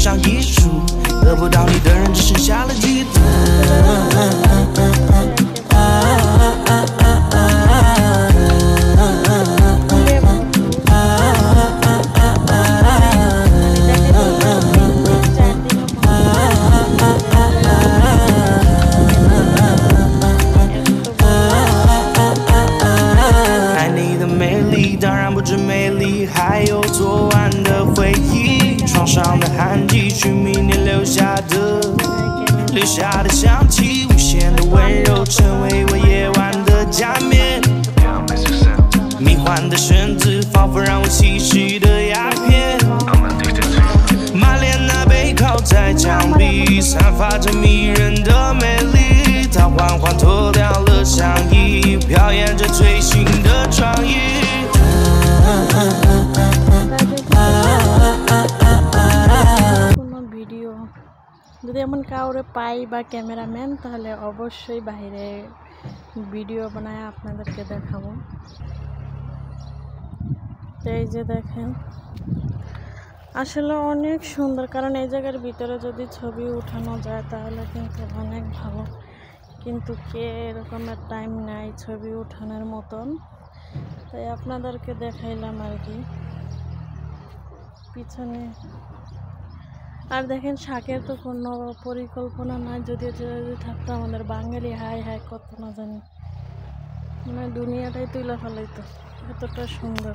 上艺术，得不到你的人只剩下了嫉妒。爱你的美丽，当然不止美丽，还有昨晚的回忆，床上的汗迹，去明年留下的香气，无限的温柔，成为我夜晚的假面。迷幻的绳子，仿佛让我吸食的鸦片。玛莲娜背靠在墙壁，散发着迷人的美丽。她缓缓脱掉了上衣，表演着最新的创意。ভিডিও যদি এমন কাউরে পাই বা ক্যামেরাম্যান, তাহলে অবশ্যই বাইরে ভিডিও বানায় আপনাদেরকে দেখাবো। তো এই যে দেখেন, আসলে অনেক সুন্দর, কারণ এই জায়গার ভিতরে যদি ছবি উঠানো যায় তাহলে কিন্তু অনেক ভালো, কিন্তু কে এরকমের টাইম নাই ছবি উঠানোর মতন, তাই আপনাদেরকে দেখাইলাম আর কি পিছনে। আর দেখেন, শাকের তো কোনো পরিকল্পনা নাই, যদি থাকতো আমাদের বাঙালি হাই হাই কত না জানি, মানে দুনিয়াটাই তুলে ফেলাইতো, এতটা সুন্দর।